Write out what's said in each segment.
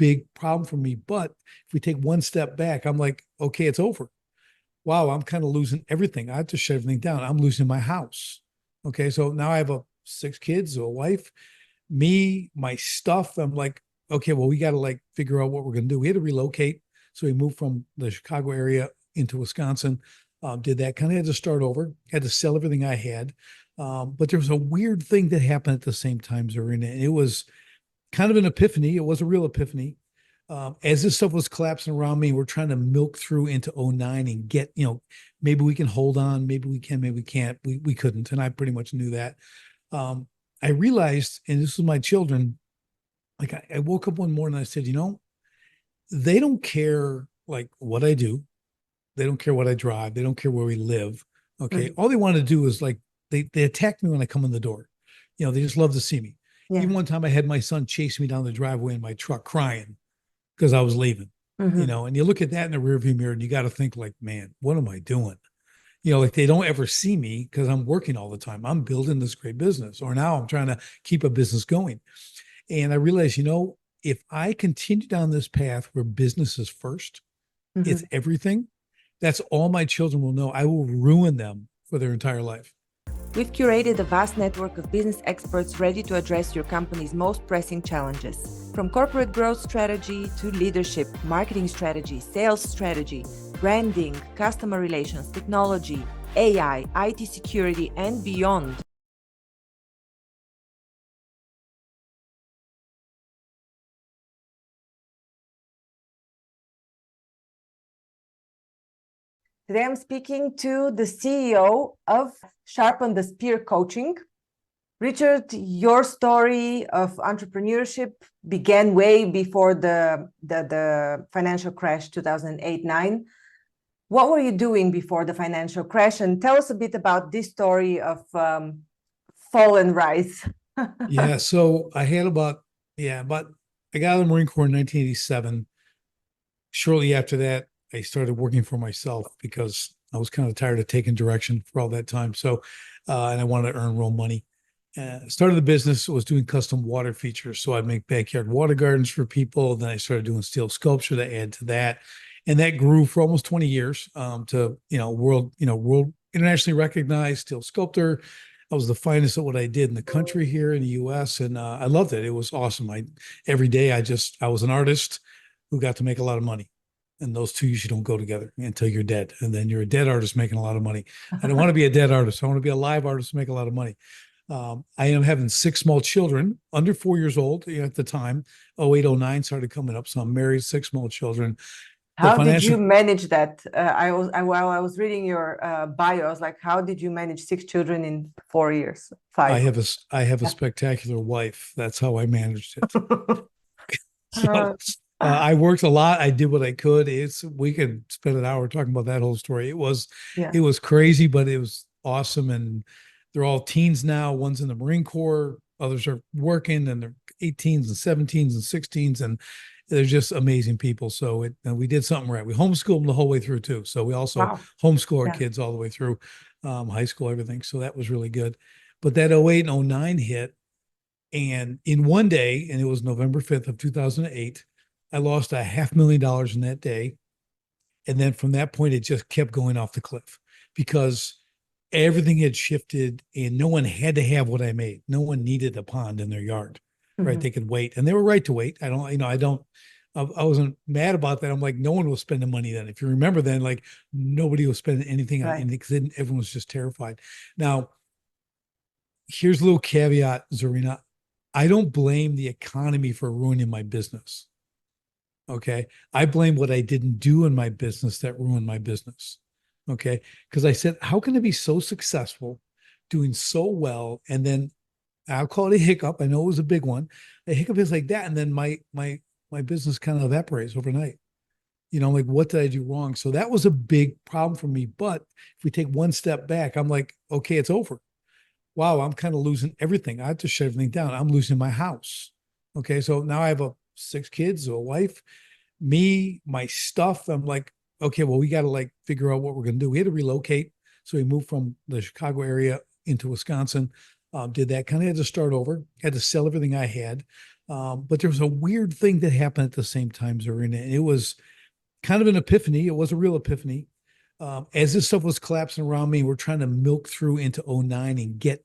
big problem for me. But if we take one step back, I'm like, okay, it's over. Wow, I'm kind of losing everything. I have to shut everything down. I'm losing my house. Okay, so now I have 6 kids, a wife, me, my stuff. I'm like, okay, well, we got to like figure out what we're going to do. We had to relocate. So we moved from the Chicago area into Wisconsin. Did that, kind of had to start over, had to sell everything I had. But there was a weird thing that happened at the same time, Zarina. And it was kind of an epiphany. It was a real epiphany. As this stuff was collapsing around me, we're trying to milk through into '09 and get, maybe we can hold on, maybe we can, maybe we can't. We couldn't. And I pretty much knew that. I realized, and this was my children, like I woke up one morning and I said, they don't care like what I do. They don't care what I drive. They don't care where we live. Okay. Mhm. All they want to do is like, they attack me when I come in the door. They just love to see me. Yeah. Even one time I had my son chase me down the driveway in my truck crying because I was leaving, Mhm. and you look at that in the rearview mirror and you got to think like, man, what am I doing? Like they don't ever see me because I'm working all the time. I'm building this great business, or now I'm trying to keep a business going. And I realized, if I continue down this path where business is first, it's Mhm. everything, that's all my children will know. I will ruin them for their entire life. We've curated a vast network of business experts ready to address your company's most pressing challenges. From corporate growth strategy to leadership, marketing strategy, sales strategy, branding, customer relations, technology, AI, IT security, and beyond. Today I'm speaking to the CEO of Sharpen the Spear Coaching. Richard, your story of entrepreneurship began way before the financial crash 2008-9. What were you doing before the financial crash? And tell us a bit about this story of fall and rise. Yeah. So I had but I got out of the Marine Corps in 1987. Shortly after that, I started working for myself because I was kind of tired of taking direction for all that time. So, and I wanted to earn real money. Started the business, was doing custom water features. So I'd make backyard water gardens for people. Then I started doing steel sculpture to add to that. And that grew for almost 20 years to, world internationally recognized steel sculptor. I was the finest at what I did in the country here in the US. And I loved it. It was awesome. Every day I was an artist who got to make a lot of money. And those two usually don't go together until you're dead. And then you're a dead artist making a lot of money. I don't want to be a dead artist. I want to be a live artist, make a lot of money. I am having 6 small children under 4 years old at the time. 08, '09 started coming up. So I'm married, 6 small children. The How did financial, you manage that? While I was reading your bio, I was like, how did you manage 6 children in 4 years? I 5. have a spectacular wife. That's how I managed it. Uh, So I worked a lot. I did what I could. We could spend an hour talking about that whole story. yeah. It was crazy, but it was awesome. And they're all teens now. One's in the Marine Corps, others are working, and they're 18s and 17s and 16s, and they're just amazing people. So and we did something right. We homeschooled them the whole way through too. So we also Wow. homeschool our Yeah. kids all the way through high school, everything. So that was really good. But that '08 and '09 hit, and in one day, and it was November 5th of 2008, I lost $500,000 in that day. And then from that point, it just kept going off the cliff because everything had shifted and no one had to have what I made. No one needed a pond in their yard, right? Mhm. They could wait, and they were right to wait. I wasn't mad about that. I'm like, no one was spending money then. If you remember then, like nobody was spending anything on Right. anything because everyone was just terrified. Now, here's a little caveat, Zarina. I don't blame the economy for ruining my business. Okay. I blame what I didn't do in my business that ruined my business. Okay. Because I said, how can I be so successful, doing so well? And then I'll call it a hiccup. I know it was a big one. A hiccup is like that. And then my business kind of evaporates overnight. Like what did I do wrong? So that was a big problem for me. But if we take one step back, I'm like, okay, it's over. Wow, I'm kind of losing everything. I have to shut everything down. I'm losing my house. Okay. So now I have 6 kids, a wife, me, my stuff. I'm like, okay, well, we got to like figure out what we're going to do. We had to relocate. So we moved from the Chicago area into Wisconsin. Did that, kind of had to start over, had to sell everything I had. But there was a weird thing that happened at the same time, Zarina, and it was kind of an epiphany. It was a real epiphany. As this stuff was collapsing around me, we're trying to milk through into '09 and get,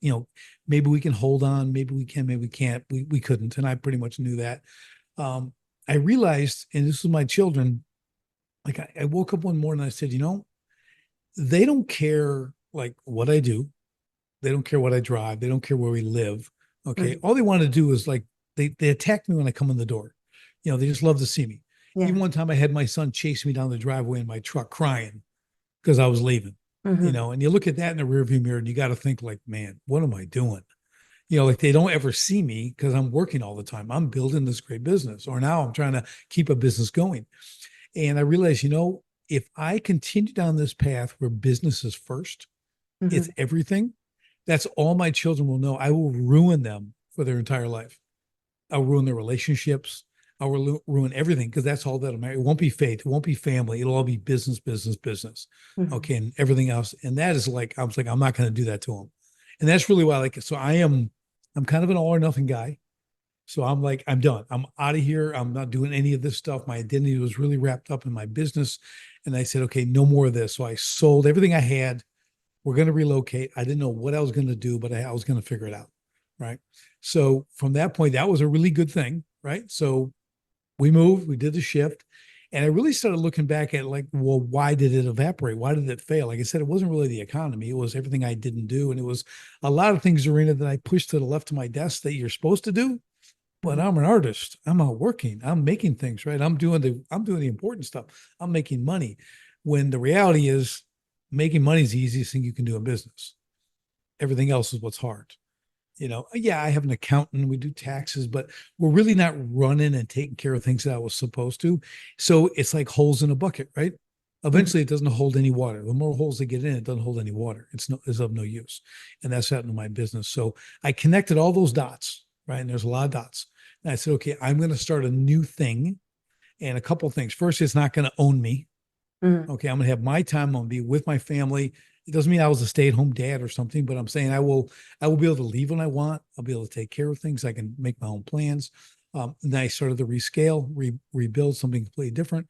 maybe we can hold on, maybe we can, maybe we can't. We couldn't, and I pretty much knew that. I realized, and this was my children, like I woke up one morning and I said, they don't care like what I do. They don't care what I drive. They don't care where we live. Okay. Mhm. All they want to do is like they attack me when I come in the door. They just love to see me. Yeah. Even one time I had my son chase me down the driveway in my truck crying because I was leaving. Mhm. And you look at that in the rearview mirror and you got to think like, man, what am I doing? Like they don't ever see me because I'm working all the time. I'm building this great business, or now I'm trying to keep a business going. And I realized, if I continue down this path where business is first, it's Mhm. everything, that's all my children will know. I will ruin them for their entire life. I'll ruin their relationships. I'll ruin everything because that's all that'll matter. It won't be faith. It won't be family. It'll all be business, business, business. Mhm. Okay. And everything else. And that is like, I was like, I'm not going to do that to them. And that's really why I like it. So I'm kind of an all or nothing guy. So I'm like, I'm done. I'm out of here. I'm not doing any of this stuff. My identity was really wrapped up in my business. And I said, okay, no more of this. So I sold everything I had. We're going to relocate. I didn't know what I was going to do, but I was going to figure it out. Right. So from that point, that was a really good thing. Right. So we moved, we did the shift. And I really started looking back at like, well, why did it evaporate? Why did it fail? Like I said, it wasn't really the economy. It was everything I didn't do. And it was a lot of things, Arena, that I pushed to the left of my desk that you're supposed to do. But Mhm. I'm an artist. I'm out working. I'm making things, right? I'm doing the important stuff. I'm making money. When the reality is making money is the easiest thing you can do in business. Everything else is what's hard. Yeah, I have an accountant, we do taxes, but we're really not running and taking care of things that I was supposed to. So it's like holes in a bucket, right? Mhm. Eventually it doesn't hold any water. The more holes they get in, it doesn't hold any water. It's of no use. And that's happened to my business. So I connected all those dots, right? And there's a lot of dots. And I said, okay, I'm going to start a new thing. And a couple of things. First, it's not going to own me. Mhm. Okay, I'm going to have my time. I'm going to be with my family. It doesn't mean I was a stay-at-home dad or something, but I'm saying I will be able to leave when I want. I'll be able to take care of things. I can make my own plans. And then I started to rescale, rebuild something completely different,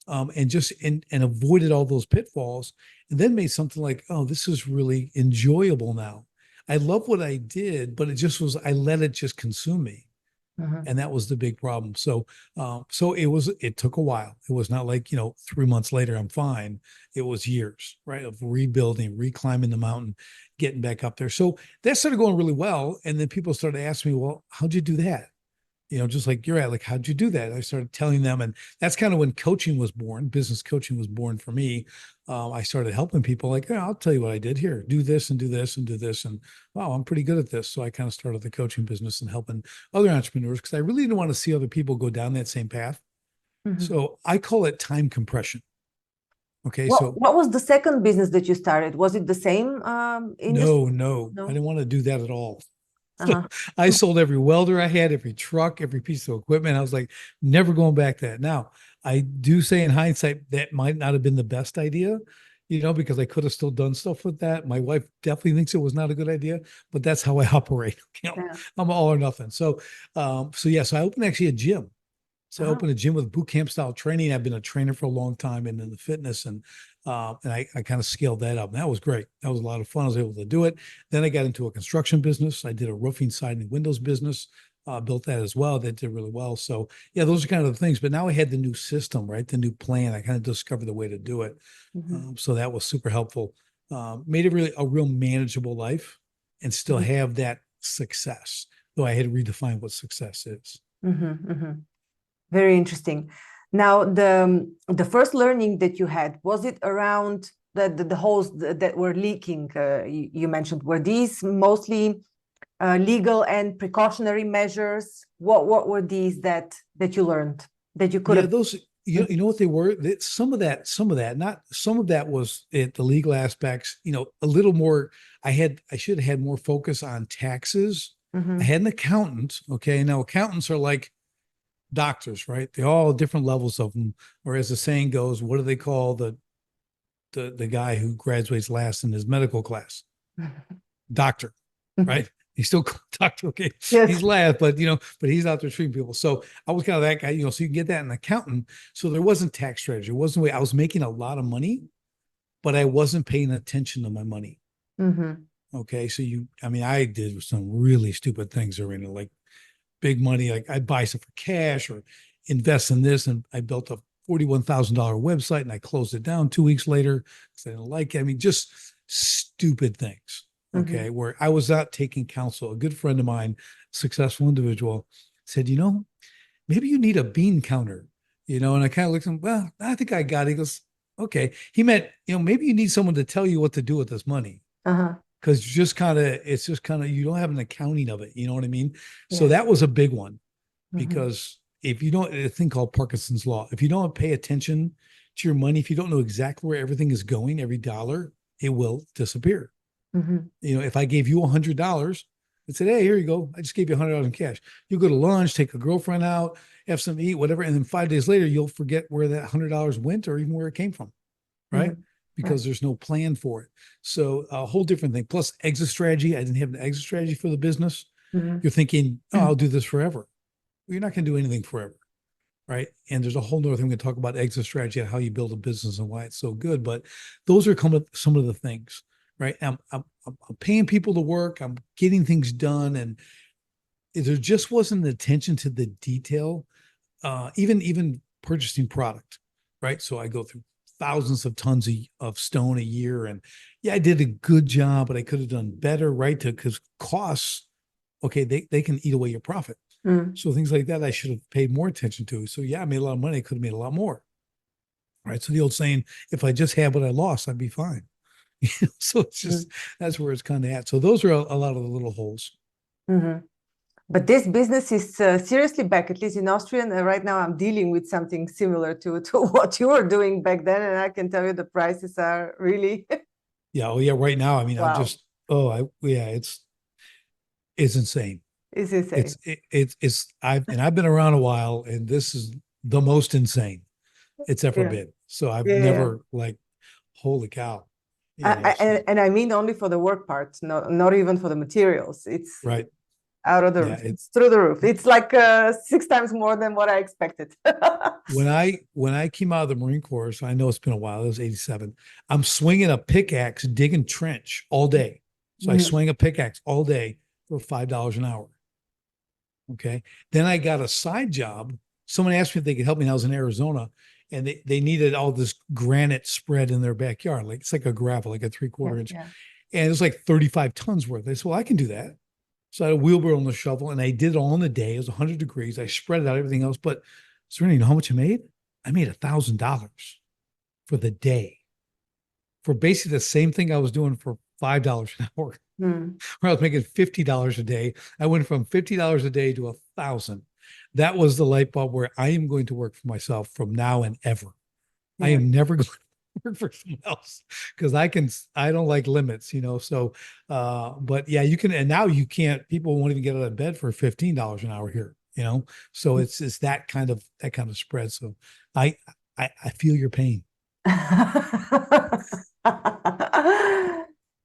and avoided all those pitfalls, and then made something like, oh, this is really enjoyable now. I love what I did, but I let it just consume me, Mhm. and that was the big problem. So it took a while. It was not like 3 months later I'm fine. It was years, right, of rebuilding, reclimbing the mountain, getting back up there. So that started going really well, and then people started asking me, well, how'd you do that? Just like you're at, like, how'd you do that? I started telling them, and that's kind of when coaching was born. Business coaching was born for me. I started helping people, like, yeah, I'll tell you what I did here. Do this and do this and do this, and wow, I'm pretty good at this. So I kind of started the coaching business and helping other entrepreneurs because I really didn't want to see other people go down that same path. Mhm. So I call it time compression. Okay, What so what was the second business that you started? Was it the same industry? no, I No. didn't want to do that at all. So Uh-huh. I sold every welder I had, every truck, every piece of equipment. I was like, never going back to that. Now, I do say in hindsight, that might not have been the best idea, because I could have still done stuff with that. My wife definitely thinks it was not a good idea, but that's how I operate. Yeah. I'm all or nothing. So yeah, so I opened actually a gym. So I Uh-huh. opened a gym with boot camp style training. I've been a trainer for a long time and in the fitness, and I kind of scaled that up. And that was great. That was a lot of fun. I was able to do it. Then I got into a construction business. I did a roofing, siding, and windows business. Built that as well. That did really well. So yeah, those are kind of the things. But now I had the new system, right? The new plan. I kind of discovered the way to do it. Mhm. So that was super helpful. Made it really a real manageable life, and still Mhm. have that success. Though I had to redefine what success is. Mhm. Mhm. Very interesting. Now, the first learning that you had, was it around the holes that were leaking? You mentioned, were these mostly legal and precautionary measures? What were these that you learned that you could Yeah, have? those you know what they were? Some of that, not some of that was it, the legal aspects, a little more. I should have had more focus on taxes. I Mhm. had an accountant. Okay. Now accountants are like doctors, right? They all different levels of them. Or as the saying goes, what do they call the guy who graduates last in his medical class? Doctor, right? He still talked. Okay, Yes. he's laughed, but but he's out there treating people. So I was kind of that guy. So you can get that in an accountant. So there wasn't tax strategy. It wasn't way I was making a lot of money, but I wasn't paying attention to my money. Mm-hmm. Okay, so I did some really stupid things, Arena, like big money. Like I'd buy stuff for cash or invest in this, and I built a $41,000 website, and I closed it down 2 weeks later because I didn't like it. I mean, just stupid things. Mm-hmm. Okay, where I was not taking counsel. A good friend of mine, successful individual, said, maybe you need a bean counter. And I kind of looked at him. Well, I think I got it. He goes, okay. He meant, maybe you need someone to tell you what to do with this money. Uh-huh. Because it's just kind of, you don't have an accounting of it. You know what I mean? So Yes. that was a big one, Mm-hmm. because if you don't, a thing called Parkinson's law, if you don't pay attention to your money, if you don't know exactly where everything is going, every dollar, it will disappear. Mm-hmm. If I gave you $100 and said, hey, here you go, I just gave you $100 in cash. You go to lunch, take a girlfriend out, have something to eat, whatever. And then 5 days later, you'll forget where that $100 went or even where it came from. Right. Mm-hmm. Because there's no plan for it. So a whole different thing. Plus exit strategy. I didn't have an exit strategy for the business. Mm-hmm. You're thinking, oh, I'll do this forever. Well, you're not going to do anything forever. Right. And there's a whole nother thing we can talk about exit strategy and how you build a business and why it's so good. But those are some of the things, right? I'm paying people to work. I'm getting things done. And there just wasn't an attention to the detail, even purchasing product. Right. So I go through thousands of tons of stone a year. And yeah, I did a good job, but I could have done better, right? Because costs, okay, they can eat away your profit. So things like that, I should have paid more attention to. So yeah, I made a lot of money. I could have made a lot more. Right. So the old saying, if I just had what I lost, I'd be fine. So it's just, that's where it's kind of at. So those are a lot of the little holes. Mm-hmm. But this business is seriously back, at least in Austria. And right now I'm dealing with something similar to what you were doing back then. And I can tell you the prices are really. Yeah. Oh yeah. Right now, I mean, Wow. It's insane. It's insane. I've been around a while, and this is the most insane it's ever been. So I've never holy cow. And I mean only for the work part, not even for the materials. It's right. Out of the roof. It's through the roof. It's like 6 times more than what I expected. When I came out of the Marine Corps, so I know it's been a while, it was 87. I'm swinging a pickaxe, digging trench all day. So I swing a pickaxe all day for $5 an hour. Okay. Then I got a side job. Someone asked me if they could help me. And I was in Arizona, and they needed all this granite spread in their backyard. Like it's like a gravel, like a 3/4 inch. Yeah. And it was like 35 tons worth. I said, well, I can do that. So I had a wheelbarrow and a shovel, and I did it all in a day. It was 100 degrees. I spread it out, everything else. But Serena, you know how much I made? I made $1,000 for the day for basically the same thing I was doing for $5 an hour. Where I was making $50 a day. I went from $50 a day to $1,000. That was the light bulb where I am going to work for myself from now and ever. Yeah. I am never going to work for someone else because I don't like limits, so but yeah, you can, and now you can't, people won't even get out of bed for $15 an hour here, so it's that kind of spread. So I feel your pain.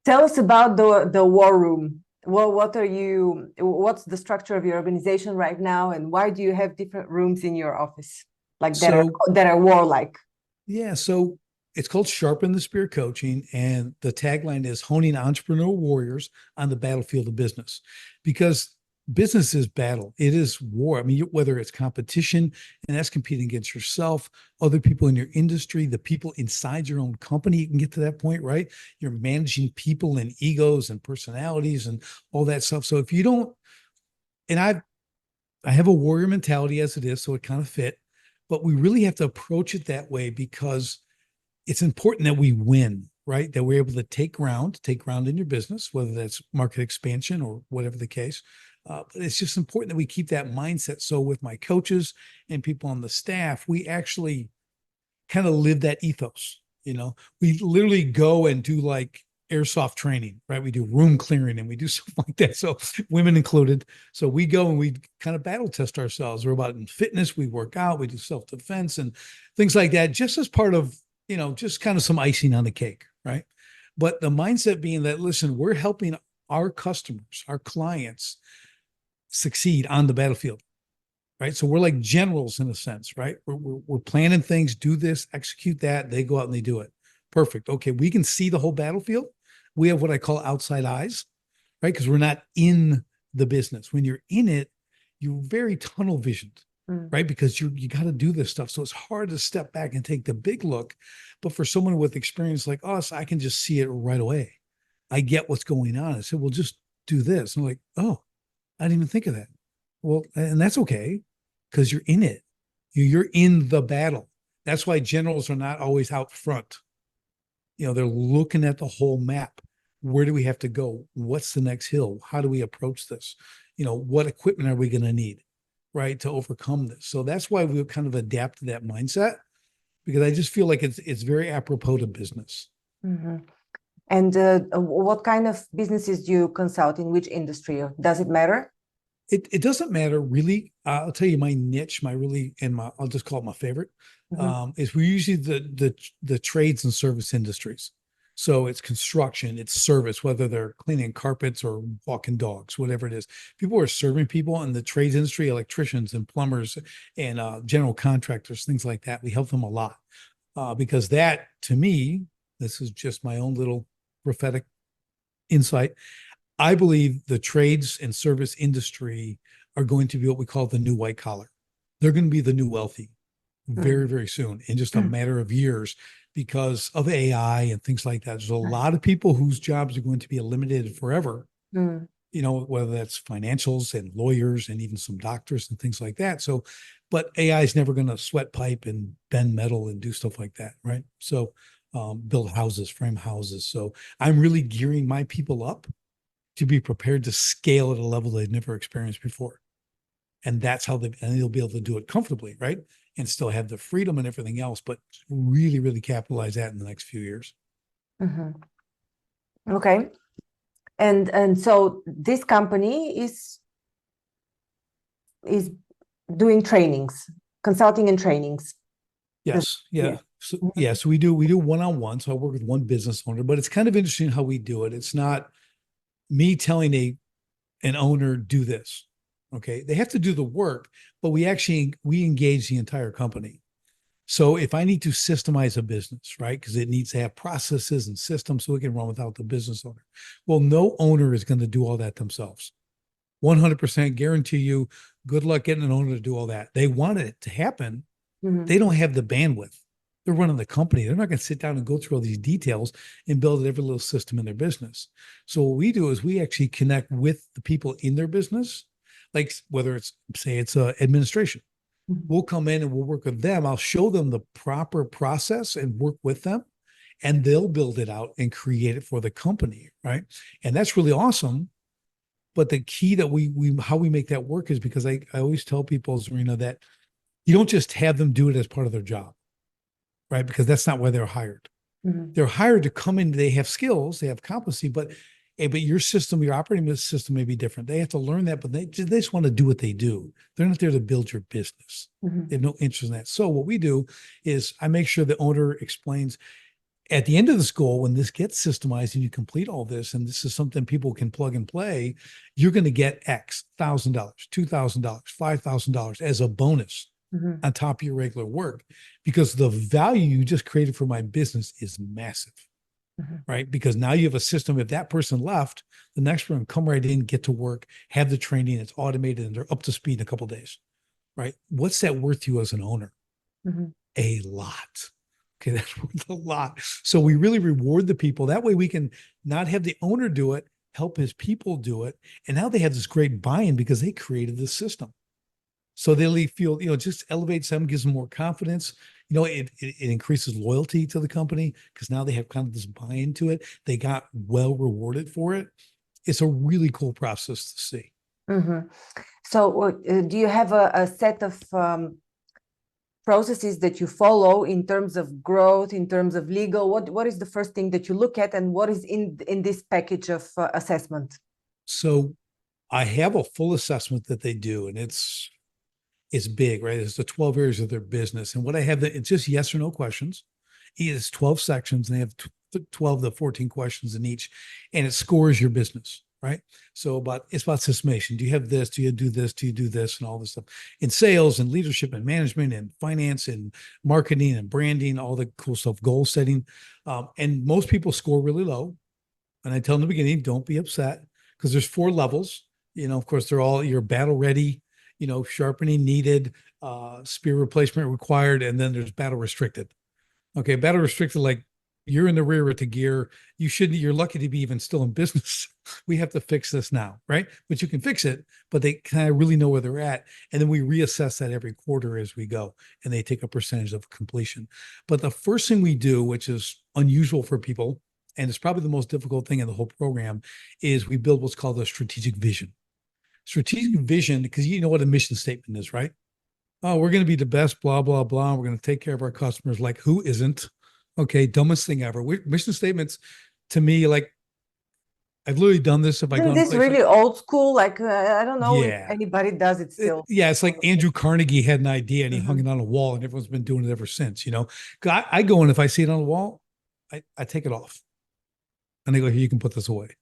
Tell us about the war room. Well, what's the structure of your organization right now, and why do you have different rooms in your office that are warlike? Yeah, so it's called Sharpen the Spear Coaching, and the tagline is honing entrepreneurial warriors on the battlefield of business, because business is battle. It is war. I mean, whether it's competition, and that's competing against yourself, other people in your industry, the people inside your own company, you can get to that point, right? You're managing people and egos and personalities and all that stuff. So if you don't, and I have a warrior mentality as it is, so it kind of fit, but we really have to approach it that way because it's important that we win, right? That we're able to take ground in your business, whether that's market expansion or whatever the case. But it's just important that we keep that mindset. So with my coaches and people on the staff, we actually kind of live that ethos. We literally go and do like airsoft training, right? We do room clearing and we do stuff like that. So women included. So we go and we kind of battle test ourselves. We're about in fitness. We work out, we do self-defense and things like that, just as part of, just kind of some icing on the cake, right? But the mindset being that, listen, we're helping our customers, our clients succeed on the battlefield, right? So we're like generals in a sense, right? We're planning things, do this, execute that. They go out and they do it. Perfect. Okay, we can see the whole battlefield. We have what I call outside eyes, right? Because we're not in the business. When you're in it, you're very tunnel visioned, right? Because you got to do this stuff. So it's hard to step back and take the big look. But for someone with experience like us, I can just see it right away. I get what's going on. I said, well, just do this. I'm like, oh, I didn't even think of that. Well, and that's okay because you're in it. You're in the battle. That's why generals are not always out front. You know, they're looking at the whole map. Where do we have to go? What's the next hill? How do we approach this? You know, what equipment are we going to need, right, to overcome this? So that's why we've kind of adapted that mindset, because I just feel like it's very apropos to business. Mm-hmm. And what kind of businesses do you consult in which industry? Does it matter? It doesn't matter really. I'll tell you my niche, I'll just call it my favorite, is we're usually the trades and service industries. So it's construction, it's service, whether they're cleaning carpets or walking dogs, whatever it is. People are serving people in the trades industry, electricians and plumbers and general contractors, things like that. We help them a lot because that, to me, this is just my own little prophetic insight. I believe the trades and service industry are going to be what we call the new white collar. They're going to be the new wealthy very, very soon, in just a matter of years, because of AI and things like that. There's a lot of people whose jobs are going to be eliminated forever, you know, whether that's financials and lawyers and even some doctors and things like that. So, but AI is never going to sweat pipe and bend metal and do stuff like that, right? So, build houses, frame houses. So I'm really gearing my people up to be prepared to scale at a level they've never experienced before. And that's how they'll be able to do it comfortably, right? And still have the freedom and everything else, but really, really capitalize that in the next few years. Okay. And so this company is doing trainings, consulting and trainings. Yes. Yeah. So we do one-on-one. So I work with one business owner, but it's kind of interesting how we do it. It's not me telling an owner, do this. Okay. They have to do the work, but we engage the entire company. So if I need to systemize a business, right, because it needs to have processes and systems so it can run without the business owner. Well, no owner is going to do all that themselves. 100% guarantee you, good luck getting an owner to do all that. They want it to happen. They don't have the bandwidth. They're running the company. They're not going to sit down and go through all these details and build every little system in their business. So what we do is we actually connect with the people in their business, like whether it's, say it's administration. We'll come in and we'll work with them. I'll show them the proper process and work with them, and they'll build it out and create it for the company, right? And that's really awesome. But the key that how we make that work is because I always tell people, Zarina, that you don't just have them do it as part of their job, right? Because that's not why they're hired. They're hired to come in. They have skills, they have competency, but your system, your operating system may be different. They have to learn that, but they just want to do what they do. They're not there to build your business. They have no interest in that. So what we do is I make sure the owner explains at the end of this goal, when this gets systemized and you complete all this, and this is something people can plug and play, you're going to get X, $1,000, $2,000, $5,000 as a bonus on top of your regular work, because the value you just created for my business is massive. Right? Because now you have a system. If that person left, the next one come right in, get to work, have the training, it's automated, and they're up to speed in a couple of days. Right? What's that worth to you as an owner? A lot. Okay, that's worth a lot. So we really reward the people. That way we can not have the owner do it, help his people do it. And now they have this great buy-in because they created this system. So they feel, just elevates them, gives them more confidence. It increases loyalty to the company because now they have kind of this buy-in to it. They got well rewarded for it. It's a really cool process to see. So do you have a set of processes that you follow in terms of growth, in terms of legal? What is the first thing that you look at, and what is in this package of assessment? So I have a full assessment that they do, and it's big, right? It's the 12 areas of their business. And what I have, it's just yes or no questions. It's 12 sections, and they have 12 to 14 questions in each, and it scores your business, right? So it's about systemation. Do you have this? Do you do this? Do you do this? And all this stuff in sales and leadership and management and finance and marketing and branding, all the cool stuff, goal setting. And most people score really low. And I tell them in the beginning, don't be upset because there's 4 levels. Of course, they're all you're battle ready, sharpening needed, spear replacement required, and then there's battle restricted. Okay, battle restricted, like you're in the rear with the gear. You're lucky to be even still in business. We have to fix this now, right? But you can fix it, but they kind of really know where they're at. And then we reassess that every quarter as we go, and they take a percentage of completion. But the first thing we do, which is unusual for people, and it's probably the most difficult thing in the whole program, is we build what's called a strategic vision. Strategic vision, because you know what a mission statement is, right? Oh, we're going to be the best, blah, blah, blah. We're going to take care of our customers. Like, who isn't? Okay, dumbest thing ever. Mission statements, to me, like, I've literally done this. If I go Isn't in a this place really like, old school? Like, I don't know if yeah, anybody does it still. yeah, it's like Andrew Carnegie had an idea and he hung Mhm. it on a wall, and everyone's been doing it ever since. 'Cause I go in, if I see it on the wall, I take it off, and they go, here, you can put this away.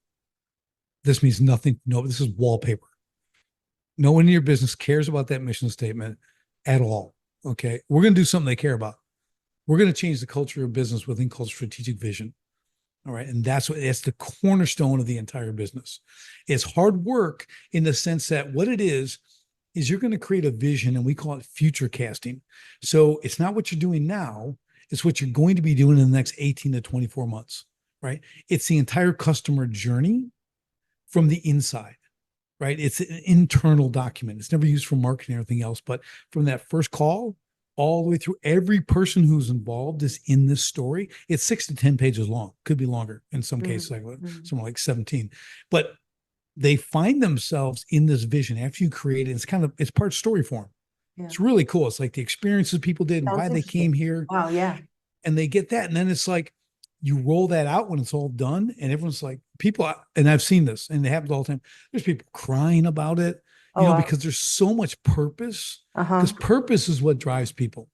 This means nothing. No, this is wallpaper. No one in your business cares about that mission statement at all. Okay, we're going to do something they care about. We're going to change the culture of business with called strategic vision. All right. And that's the cornerstone of the entire business. It's hard work in the sense that what it is you're going to create a vision, and we call it future casting. So it's not what you're doing now, it's what you're going to be doing in the next 18 to 24 months, right? It's the entire customer journey from the inside, right? It's an internal document. It's never used for marketing or anything else, but from that first call all the way through, every person who's involved is in this story. It's 6 to 10 pages long, could be longer in some cases, like somewhere like 17. But they find themselves in this vision after you create it. It's part story form. Yeah. It's really cool. It's like the experiences people did and Sounds why they came here. Wow, yeah. And they get that. And then it's like you roll that out when it's all done, and everyone's like, people, and I've seen this, and it happens all the time. There's people crying about it, Oh, wow. because there's so much purpose. Uh-huh. Because purpose is what drives people.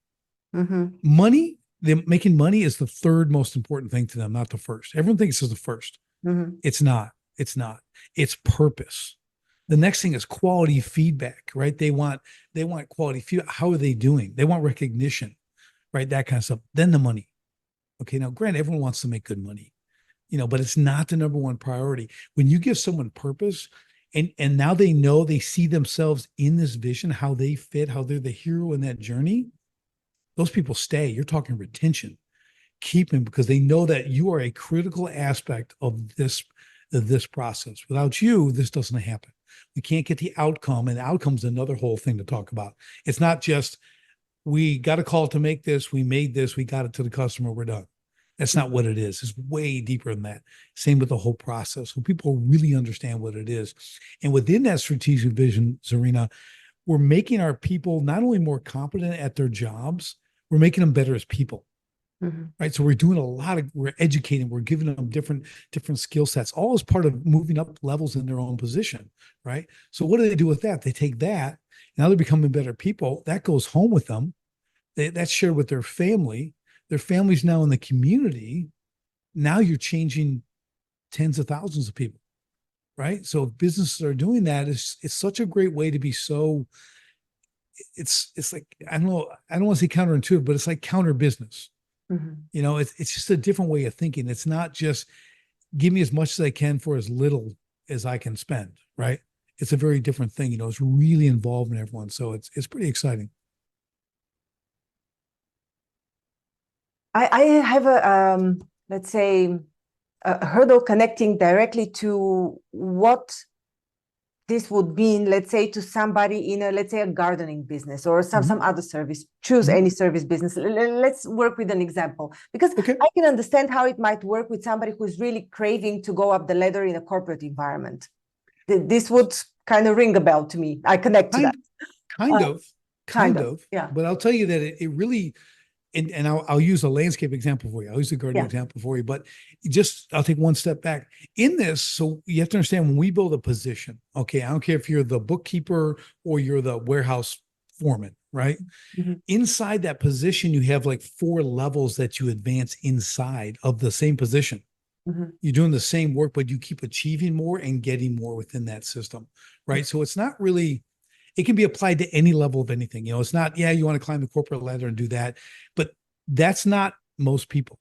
Mm-hmm. Money, making money is the third most important thing to them, not the first. Everyone thinks it's the first. Mm-hmm. It's not. It's not. It's purpose. The next thing is quality feedback, right? They want quality feedback. How are they doing? They want recognition, right? That kind of stuff. Then the money. Okay, now granted, everyone wants to make good money, but it's not the number one priority. When you give someone purpose, and now they see themselves in this vision, how they fit, how they're the hero in that journey, those people stay. You're talking retention. Keep them because they know that you are a critical aspect of this process. Without you, this doesn't happen. We can't get the outcome, and the outcome's another whole thing to talk about. It's not just we got a call to make this, we made this, we got it to the customer, we're done. That's not what it is. It's way deeper than that. Same with the whole process. So people really understand what it is. And within that strategic vision, Zarina, we're making our people not only more competent at their jobs, we're making them better as people. Mm-hmm. Right. So we're doing we're educating, we're giving them different skill sets, all as part of moving up levels in their own position. Right. So what do they do with that? They take that. Now they're becoming better people. That goes home with them. That's shared with their family. Their family's now in the community. Now you're changing tens of thousands of people. Right. So if businesses are doing that, it's such a great way to be so. It's like, I don't want to say counterintuitive, but it's like counter business. Mm-hmm. It's just a different way of thinking. It's not just give me as much as I can for as little as I can spend, right? It's a very different thing. It's really involving everyone. So it's pretty exciting. I have let's say, a hurdle connecting directly to what this would mean, let's say, to somebody in let's say, a gardening business or some other service. Choose any service business. Let's work with an example, because I can understand how it might work with somebody who's really craving to go up the ladder in a corporate environment. This would kind of ring a bell to me. I connect to that. Kind of. Yeah. But I'll tell you that it really, and I'll use a landscape example for you. I'll use a garden example for you, but I'll take one step back in this. So you have to understand, when we build a position, okay, I don't care if you're the bookkeeper or you're the warehouse foreman, right? Mm-hmm. Inside that position, you have like 4 levels that you advance inside of the same position. Mhm. You're doing the same work, but you keep achieving more and getting more within that system, right? So it's not really, it can be applied to any level of anything. You know, it's not, yeah, you want to climb the corporate ladder and do that, but that's not most people.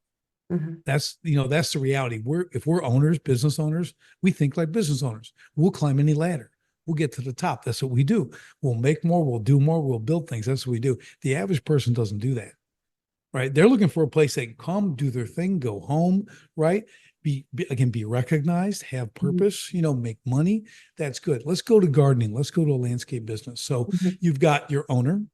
Mhm. That's, you know, that's the reality. If we're owners, business owners, we think like business owners. We'll climb any ladder. We'll get to the top. That's what we do. We'll make more, we'll do more, we'll build things. That's what we do. The average person doesn't do that, right? They're looking for a place they can come, do their thing, go home, right? Again, be recognized, have Mhm. purpose, you know, make money. That's good. Let's go to gardening. Let's go to a landscape business. So Mhm. you've got your owner,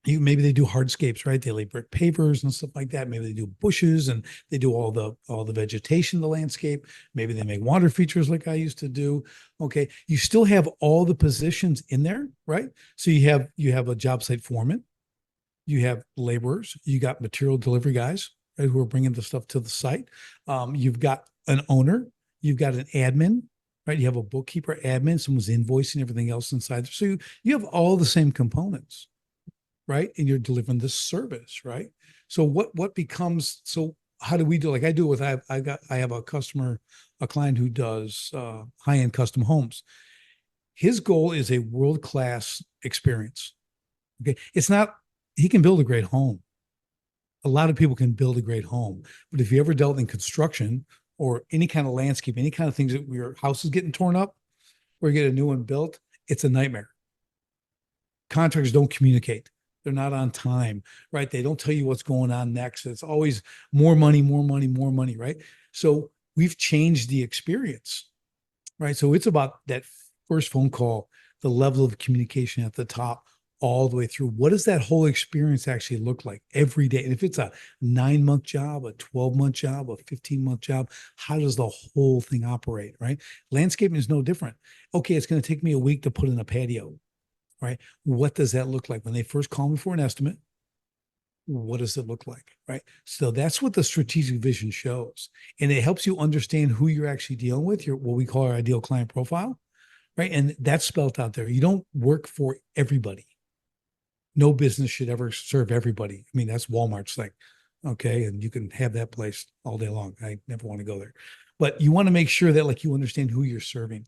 maybe they do hardscapes, right? They lay brick pavers and stuff like that. Maybe they do bushes and they do all the vegetation, the landscape. Maybe they make water features like I used to do. Okay, you still have all the positions in there, right? So you have a job site foreman, you have laborers, you got material delivery guys, right, who are bringing the stuff to the site. You've got an owner, you've got an admin, right? You have a bookkeeper, admin, someone's invoicing everything else inside. So you have all the same components, right? And you're delivering this service, right? So what becomes, so how do we do, like I do with, I have a customer, a client who does high-end custom homes. His goal is a world-class experience. Okay. It's not, he can build a great home. A lot of people can build a great home, but if you ever dealt in construction or any kind of landscape, any kind of things that your house is getting torn up or you get a new one built, it's a nightmare. Contractors don't communicate. They're not on time, right? They don't tell you what's going on next. It's always more money, more money, more money, right? So we've changed the experience, right? So it's about that first phone call, the level of communication at the top, all the way through. What does that whole experience actually look like every day? And if it's a 9-month job, a 12-month job, a 15-month job, how does the whole thing operate, right? Landscaping is no different. Okay, it's going to take me a week to put in a patio, right? What does that look like? When they first call me for an estimate, what does it look like, right? So that's what the strategic vision shows. And it helps you understand who you're actually dealing with, your what we call our ideal client profile, right? And that's spelled out there. You don't work for everybody. No business should ever serve everybody. I mean, that's Walmart's thing. Okay. And you can have that place all day long. I never want to go there. But you want to make sure that like you understand who you're serving,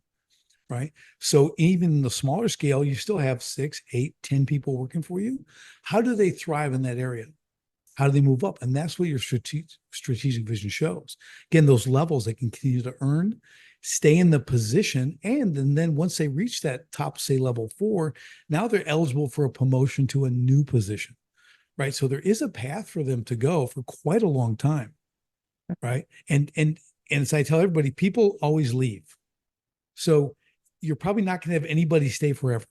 right? So even in the smaller scale, you still have 6, 8, 10 people working for you. How do they thrive in that area? How do they move up? And that's what your strategic vision shows. Again, those levels they continue to earn, stay in the position, and then once they reach that top, say level 4, now they're eligible for a promotion to a new position, right? So there is a path for them to go for quite a long time, right? And as I tell everybody, people always leave. So you're probably not going to have anybody stay forever,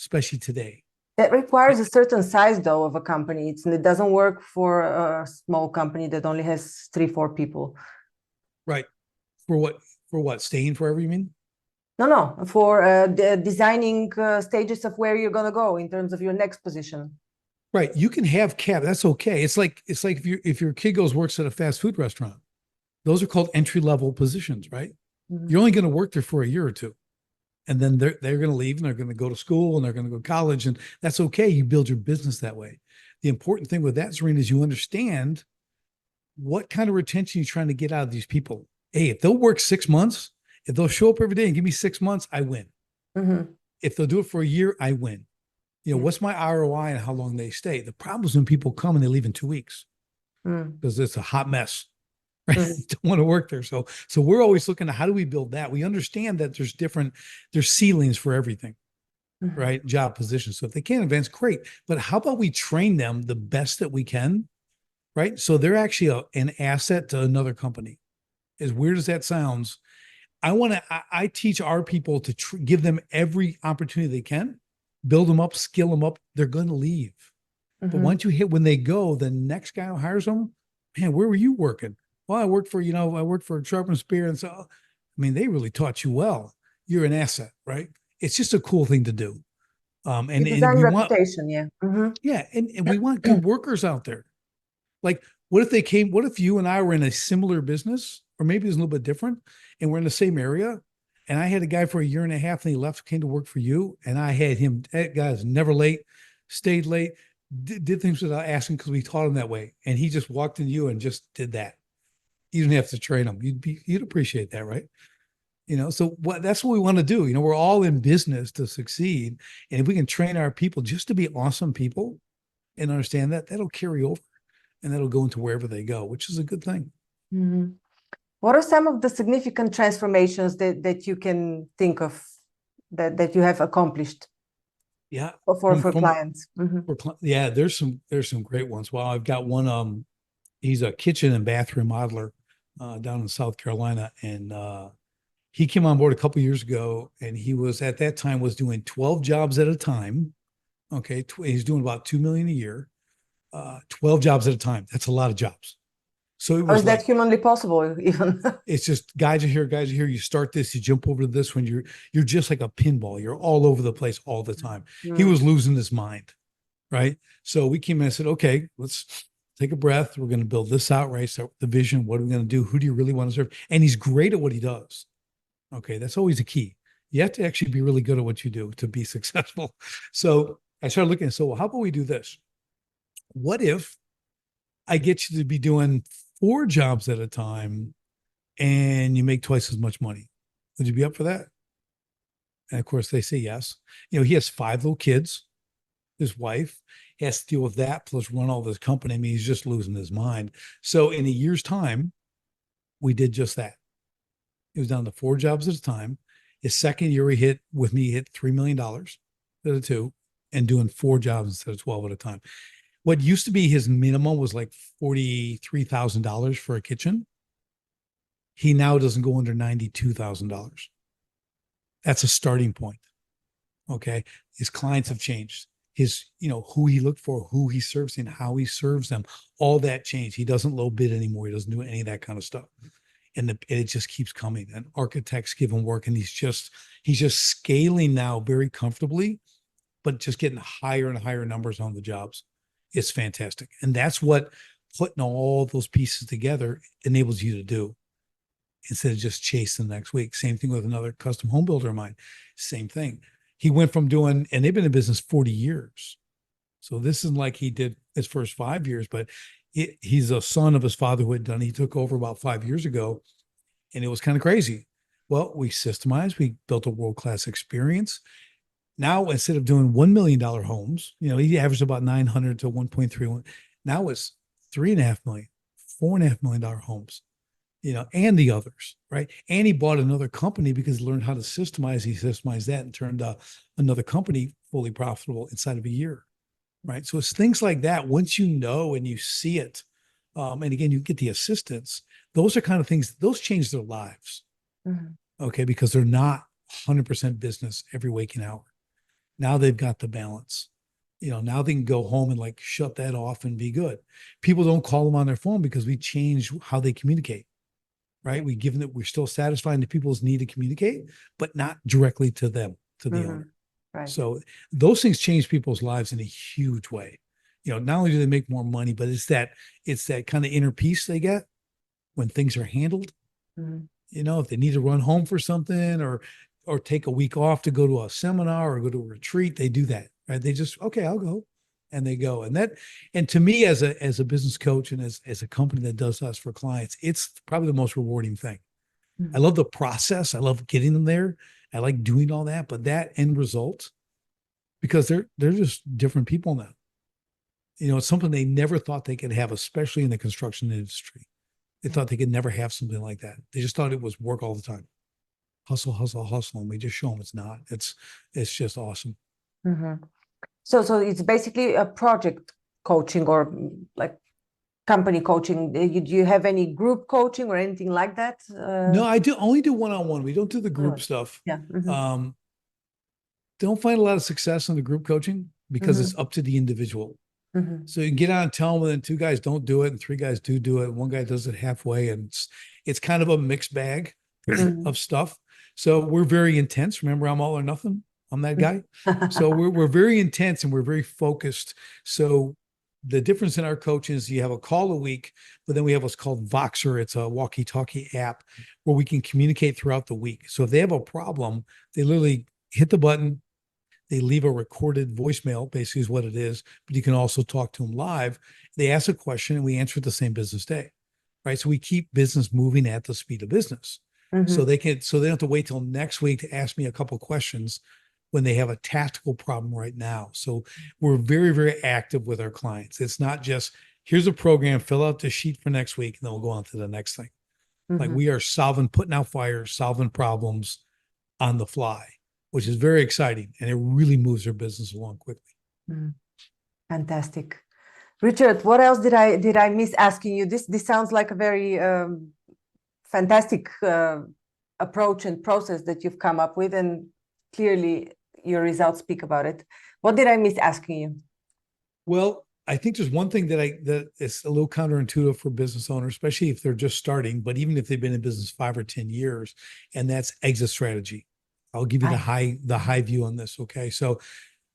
especially today. That requires a certain size, though, of a company. It doesn't work for a small company that only has 3, 4 people. Right. For what? For what? Staying forever, you mean? No, no, for the designing stages of where you're going to go in terms of your next position. Right. You can have cap. That's okay. It's like if your kid goes works at a fast food restaurant, those are called entry level positions, right? Mhm. You're only going to work there for a year or two. And then they're going to leave and they're going to go to school and they're going to go to college. And that's okay. You build your business that way. The important thing with that, Serena, is you understand what kind of retention you're trying to get out of these people. Hey, if they'll work 6 months, if they'll show up every day and give me 6 months, I win. Mhm. If they'll do it for a year, I win. You know, Yeah. what's my ROI and how long they stay? The problem is when people come and they leave in 2 weeks Mm. because it's a hot mess. Right? Mm. Don't want to work there. So we're always looking at how do we build that? We understand that there's ceilings for everything, Mhm. right? Job positions. So if they can't advance, great. But how about we train them the best that we can, right? So they're actually an asset to another company. As weird as that sounds, I teach our people to give them every opportunity they can, build them up, skill them up. They're going to leave. But Mhm. once you hit when they go, the next guy who hires them, man, where were you working? Well, I worked for Sharp and Spear. And so, I mean, they really taught you well. You're an asset, right? It's just a cool thing to do. You And design we want, reputation, yeah. Mhm. yeah, and we want good workers out there. Like, what if you and I were in a similar business, or maybe it's a little bit different, and we're in the same area, and I had a guy for a year and a half, and he left, came to work for you, and I had him, that guy's never late, stayed late, did things without asking because we taught him that way. And he just walked in you and just did that. You don't have to train them. You'd appreciate that, right? So that's what we want to do. We're all in business to succeed. And if we can train our people just to be awesome people and understand that, that'll carry over and that'll go into wherever they go, which is a good thing. Mhm. What are some of the significant transformations that you can think of that you have accomplished Yeah. for clients? Mhm. Yeah, there's some great ones. Well, I've got one, he's a kitchen and bath remodeler down in South Carolina. And he came on board a couple years ago, and he was at that time was doing 12 jobs at a time. Okay. He's doing about 2 million a year, 12 jobs at a time. That's a lot of jobs. So it Or was is that like, humanly possible even? it's just guys are here, guys are here. You start this, you jump over to this one. You're just like a pinball. You're all over the place all the time. He was losing his mind, right? So we came in and said, okay, let's take a breath. We're going to build this out, right? So the vision, what are we going to do? Who do you really want to serve? And he's great at what he does. Okay, that's always a key. You have to actually be really good at what you do to be successful. So I started looking, so well, how about we do this? What if I get you to be doing 4 jobs at a time and you make twice as much money? Would you be up for that? And of course, they say yes. He has 5 little kids, his wife. He has to deal with that, plus run all this company. I mean, he's just losing his mind. So in a year's time, we did just that. He was down to 4 jobs at a time. His second year, he hit $3 million at a 2 and doing 4 jobs instead of 12 at a time. What used to be his minimum was like $43,000 for a kitchen. He now doesn't go under $92,000. That's a starting point. Okay. His clients have changed. Who he looked for, who he serves and how he serves them, all that changed. He doesn't low bid anymore. He doesn't do any of that kind of stuff. And it just keeps coming. And architects give him work, and he's just scaling now very comfortably, but just getting higher and higher numbers on the jobs. It's fantastic. And that's what putting all those pieces together enables you to do, instead of just chasing the next week. Same thing with another custom home builder of mine. Same thing. He went from doing, and they've been in business 40 years. So this isn't like he did his first 5 years, but he's a son of his father who had done. He took over about 5 years ago, and it was kind of crazy. Well, we systemized, we built a world-class experience. Now, instead of doing $1 million homes, he averaged about 900 to 1.31. Now it's 3.5 million, $4.5 million homes, and the others, right? And he bought another company because he learned how to systemize. He systemized that and turned another company fully profitable inside of a year, right? So it's things like that. Once you know and you see it, and again, you get the assistance, those are kind of things, those change their lives, okay? Because they're not 100% business every waking hour. Now they've got the balance. Now they can go home and like shut that off and be good. People don't call them on their phone because we change how they communicate, right? We give them that we're still satisfying the people's need to communicate, but not directly to them, to the owner. Right. So those things change people's lives in a huge way. Not only do they make more money, but it's that kind of inner peace they get when things are handled. If they need to run home for something or take a week off to go to a seminar or go to a retreat, they do that, right? They just, okay, I'll go. And they go. And to me, as a business coach and as a company that does us for clients, it's probably the most rewarding thing. I love the process. I love getting them there. I like doing all that, but that end result, because they're just different people now. It's something they never thought they could have, especially in the construction industry. They thought they could never have something like that. They just thought it was work all the time. Hustle, hustle, hustle. And we just show them it's not. It's just awesome. So it's basically a project coaching or like company coaching. Do you have any group coaching or anything like that? No, I only do one-on-one. We don't do the group stuff. Yeah. Don't find a lot of success in the group coaching because it's up to the individual. So you can get on and tell them, and 2 guys don't do it, and 3 guys do it. 1 guy does it halfway, and it's kind of a mixed bag of stuff. So we're very intense. Remember, I'm all or nothing. I'm that guy. So we're very intense and we're very focused. So the difference in our coaching is you have a call a week, but then we have what's called Voxer. It's a walkie-talkie app where we can communicate throughout the week. So if they have a problem, they literally hit the button. They leave a recorded voicemail, basically is what it is, but you can also talk to them live. They ask a question and we answer it the same business day. right? So we keep business moving at the speed of business. So they don't have to wait till next week to ask me a couple of questions when they have a tactical problem right now. So we're very, very active with our clients. It's not just here's a program, fill out the sheet for next week, and then we'll go on to the next thing. Like we are putting out fires, solving problems on the fly, which is very exciting. And it really moves their business along quickly. Fantastic. Richard, what else did I miss asking you? This sounds like a very fantastic approach and process that you've come up with, and clearly your results speak about it. What did I miss asking you? Well, I think there's one thing that is a little counterintuitive for business owners, especially if they're just starting, but even if they've been in business 5 or 10 years, and that's exit strategy. I'll give you the high view on this. Okay. So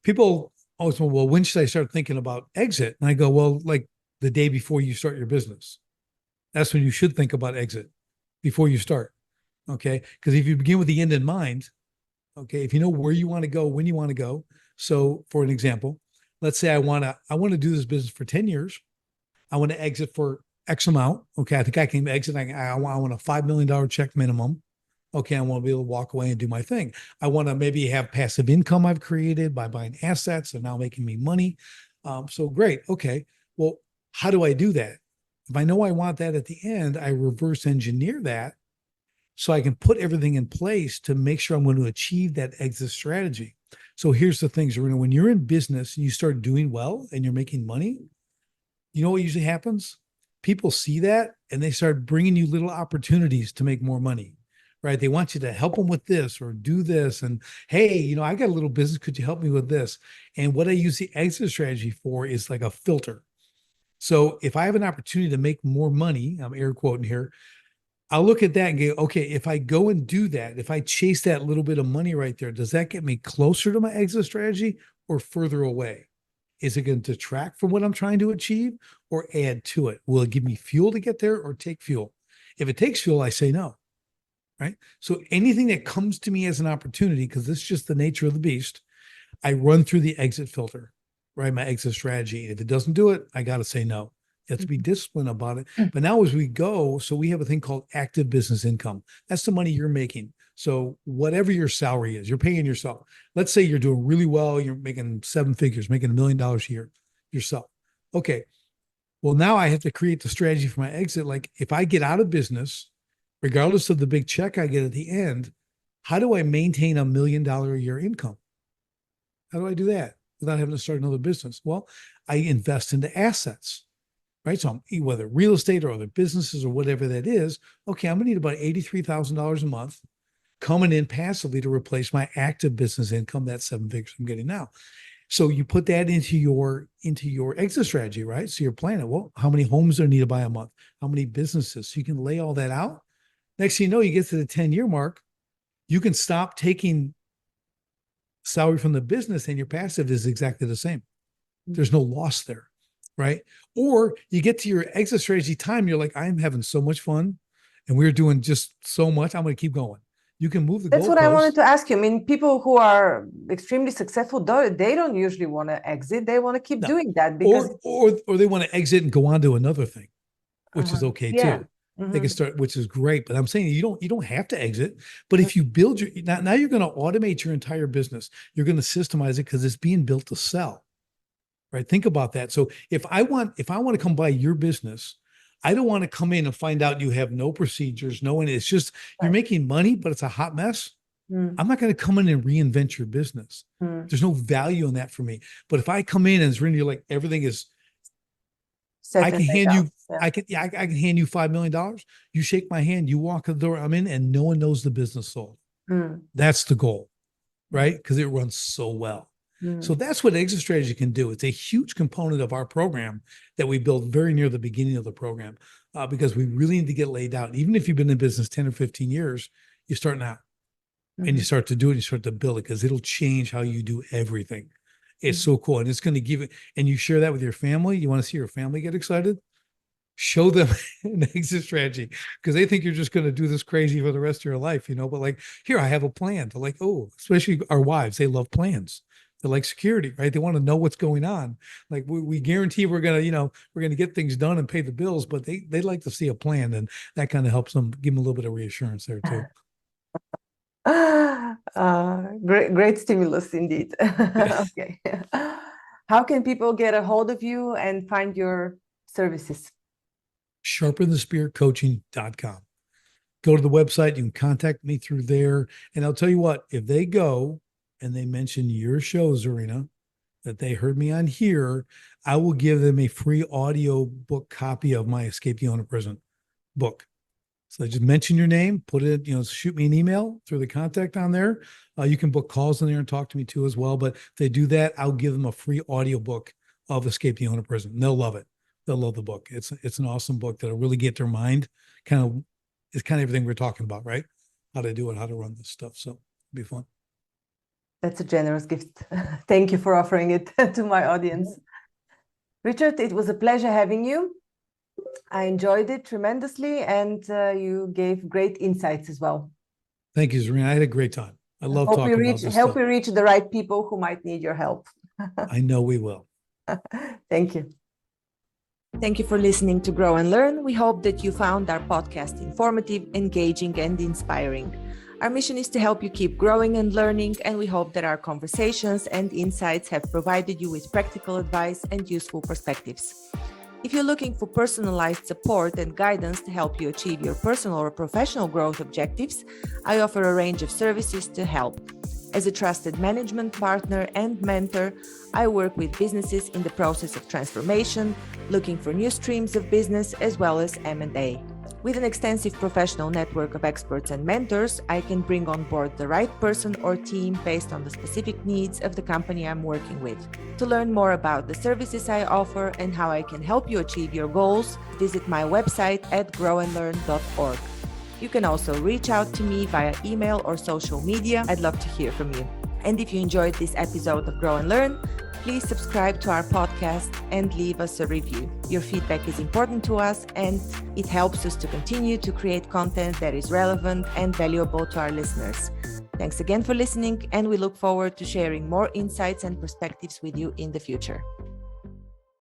people always go, well, when should I start thinking about exit? And I go, well, like the day before you start your business. That's when you should think about exit, before you start. Okay. Because if you begin with the end in mind, okay, if you know where you want to go, when you want to go. So for an example, let's say I want to do this business for 10 years. I want to exit for X amount. Okay. I think I can exit. I want a $5 million check minimum. Okay. I want to be able to walk away and do my thing. I want to maybe have passive income I've created by buying assets and now making me money. So great. Okay. Well, how do I do that? If I know I want that at the end, I reverse engineer that so I can put everything in place to make sure I'm going to achieve that exit strategy. So here's the things, when you're in business and you start doing well and you're making money, you know what usually happens? People see that and they start bringing you little opportunities to make more money, right? They want you to help them with this or do this. And hey, I got a little business. Could you help me with this? And what I use the exit strategy for is like a filter. So if I have an opportunity to make more money, I'm air quoting here, I'll look at that and go, okay, if I go and do that, if I chase that little bit of money right there, does that get me closer to my exit strategy or further away? Is it going to detract from what I'm trying to achieve or add to it? Will it give me fuel to get there or take fuel? If it takes fuel, I say no, right? So anything that comes to me as an opportunity, because this is just the nature of the beast, I run through the exit filter, right? My exit strategy. And if it doesn't do it, I got to say no. You have to be disciplined about it. But now as we go, so we have a thing called active business income. That's the money you're making. So whatever your salary is, you're paying yourself. Let's say you're doing really well. You're making 7 figures, making $1 million a year yourself. Okay. Well, now I have to create the strategy for my exit. Like if I get out of business, regardless of the big check I get at the end, how do I maintain $1 million a year income? How do I do that without having to start another business? Well, I invest into assets. Right. So whether real estate or other businesses or whatever that is, okay, I'm going to need about $83,000 a month coming in passively to replace my active business income, that 7 figures I'm getting now. So you put that into your exit strategy, right? So you're planning, well, how many homes do I need to buy a month? How many businesses? So you can lay all that out. Next thing you know, you get to the 10-year mark, you can stop taking salary from the business and your passive is exactly the same. There's no loss there. Right. Or you get to your exit strategy time. You're like, I'm having so much fun and we're doing just so much. I'm going to keep going. You can move the goalposts. That's what I wanted to ask you. I mean, people who are extremely successful, they don't usually want to exit. They want to keep doing that because or they want to exit and go on to another thing, which is okay too. They can start, which is great. But I'm saying you don't have to exit. But if you build now you're going to automate your entire business. You're going to systemize it because it's being built to sell. Right. Think about that. So if I want to come by your business, I don't want to come in and find out you have no procedures, no one. It's just you're making money, but it's a hot mess. I'm not going to come in and reinvent your business. There's no value in that for me. But if I come in and it's really like everything is, I can hand you $5 million. You shake my hand, you walk the door I'm in, and no one knows the business sold. That's the goal, right? Because it runs so well. So that's what exit strategy can do. It's a huge component of our program that we built very near the beginning of the program because we really need to get laid out. Even if you've been in business 10 or 15 years, you start now and you start to do it, you start to build it because it'll change how you do everything. It's so cool. And it's going to give it, and you share that with your family. You want to see your family get excited? Show them an exit strategy because they think you're just going to do this crazy for the rest of your life, but like, here, I have a plan to like, oh, especially our wives, they love plans. They're like security, right? They want to know what's going on. Like we guarantee we're gonna, we're gonna get things done and pay the bills, but they like to see a plan, and that kind of helps them, give them a little bit of reassurance there too. Great stimulus indeed. Okay. How can people get a hold of you and find your services? sharpenthespearcoaching.com. Go to the website. You can contact me through there. And I'll tell you what, if they go and they mention your show, Zarina, that they heard me on here, I will give them a free audio book copy of my Escape the Owner Prison book. So just mention your name, put it, shoot me an email through the contact on there. You can book calls in there and talk to me too as well. But if they do that, I'll give them a free audio book of Escape the Owner Prison. And they'll love it. They'll love the book. It's an awesome book that'll really get their mind it's kind of everything we're talking about, right? How to do it, how to run this stuff. So it'll be fun. That's a generous gift. Thank you for offering it to my audience. Richard, it was a pleasure having you. I enjoyed it tremendously, and you gave great insights as well. Thank you, Zarina. I had a great time. I love talking about this Help stuff. you reach the right people who might need your help. I know we will. Thank you. Thank you for listening to Grow and Learn. We hope that you found our podcast informative, engaging, and inspiring. Our mission is to help you keep growing and learning, and we hope that our conversations and insights have provided you with practical advice and useful perspectives. If you're looking for personalized support and guidance to help you achieve your personal or professional growth objectives, I offer a range of services to help. As a trusted management partner and mentor, I work with businesses in the process of transformation, looking for new streams of business, as well as M&A. With an extensive professional network of experts and mentors, I can bring on board the right person or team based on the specific needs of the company I'm working with. To learn more about the services I offer and how I can help you achieve your goals, visit my website at growandlearn.org. You can also reach out to me via email or social media. I'd love to hear from you. And if you enjoyed this episode of Grow and Learn, please subscribe to our podcast and leave us a review. Your feedback is important to us, and it helps us to continue to create content that is relevant and valuable to our listeners. Thanks again for listening, and we look forward to sharing more insights and perspectives with you in the future.